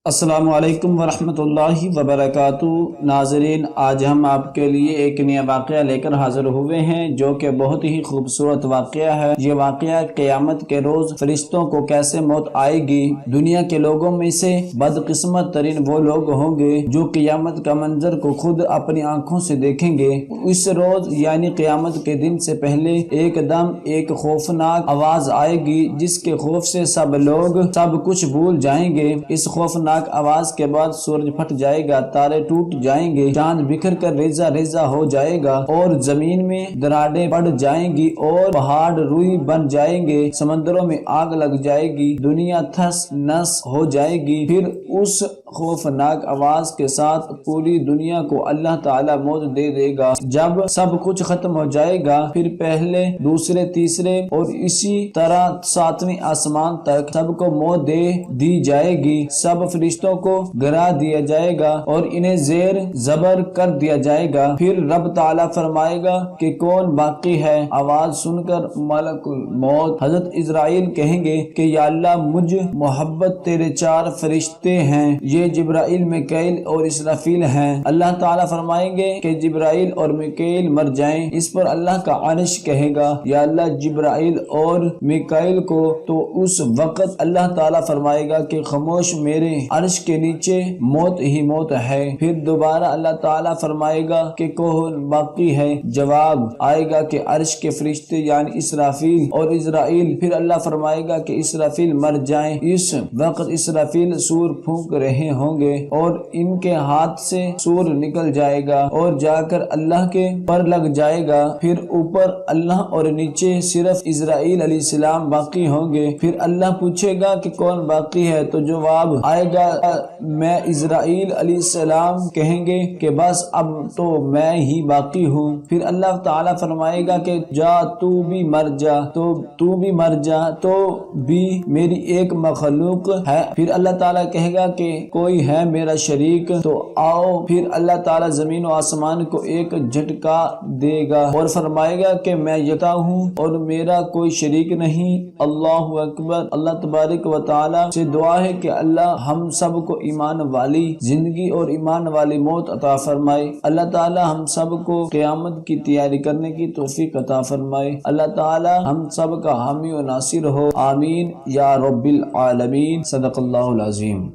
السلام علیکم ورحمۃ اللہ وبرکاتہ۔ ناظرین، آج ہم آپ کے لیے ایک نیا واقعہ لے کر حاضر ہوئے ہیں جو کہ بہت ہی خوبصورت واقعہ ہے۔ یہ واقعہ قیامت کے روز فرشتوں کو کیسے موت آئے گی۔ دنیا کے لوگوں میں سے بدقسمت ترین وہ لوگ ہوں گے جو قیامت کا منظر کو خود اپنی آنکھوں سے دیکھیں گے۔ اس روز یعنی قیامت کے دن سے پہلے ایک دم ایک خوفناک آواز آئے گی جس کے خوف سے سب لوگ سب کچھ بھول جائیں گے۔ اس خوفناک آواز کے بعد سورج پھٹ جائے گا، تارے ٹوٹ جائیں گے، چاند بکھر کر ریزہ ریزہ ہو جائے گا اور زمین میں دراڑیں پڑ جائیں گی اور پہاڑ روئی بن جائیں گے، سمندروں میں آگ لگ جائے گی، دنیا تھس نس ہو جائے گی۔ پھر اس خوفناک آواز کے ساتھ پوری دنیا کو اللہ تعالی موت دے دے گا۔ جب سب کچھ ختم ہو جائے گا پھر پہلے دوسرے تیسرے اور اسی طرح ساتویں آسمان تک سب کو موت دے دی جائے گی۔ سب فرشتوں کو گرا دیا جائے گا اور انہیں زیر زبر کر دیا جائے گا۔ پھر رب تعالی فرمائے گا کہ کون باقی ہے۔ آواز سن کر ملک الموت حضرت اسرائیل کہیں گے کہ یا اللہ، مجھ محبت تیرے چار فرشتے ہیں، یہ جبرائیل، میکائیل اور اسرافیل ہیں۔ اللہ تعالی فرمائیں گے کہ جبرائیل اور میکائیل مر جائیں۔ اس پر اللہ کا عرش کہے گا یا اللہ جبرائیل اور میکائیل کو، تو اس وقت اللہ تعالی فرمائے گا کہ خاموش، میرے عرش کے نیچے موت ہی موت ہے۔ پھر دوبارہ اللہ تعالیٰ فرمائے گا کہ کون باقی ہے۔ جواب آئے گا کہ عرش کے فرشتے یعنی اسرافیل اور اسرائیل۔ پھر اللہ فرمائے گا کہ اسرافیل مر جائیں۔ اس وقت اسرافیل سور پھونک رہے ہوں گے اور ان کے ہاتھ سے سور نکل جائے گا اور جا کر اللہ کے پر لگ جائے گا۔ پھر اوپر اللہ اور نیچے صرف اسرائیل علیہ السلام باقی ہوں گے۔ پھر اللہ پوچھے گا کہ کون باقی ہے، تو جواب آئے گا میں اسرائیل علیہ السلام کہیں گے کہ بس اب تو میں ہی باقی ہوں۔ پھر اللہ تعالیٰ فرمائے گا کہ جا تو بھی مر جا، تو بھی مر جا، تو بھی میری ایک مخلوق ہے۔ پھر اللہ تعالیٰ کہے گا کہ کوئی ہے میرا شریک، تو آؤ۔ پھر اللہ تعالیٰ زمین و آسمان کو ایک جھٹکا دے گا اور فرمائے گا کہ میں یکتا ہوں اور میرا کوئی شریک نہیں۔ اللہ اکبر۔ اللہ تبارک و تعالیٰ سے دعا ہے کہ اللہ ہم سب کو ایمان والی زندگی اور ایمان والی موت عطا فرمائے۔ اللہ تعالی ہم سب کو قیامت کی تیاری کرنے کی توفیق عطا فرمائے۔ اللہ تعالی ہم سب کا حامی و ناصر ہو، آمین یا رب العالمین۔ صدق اللہ العظیم۔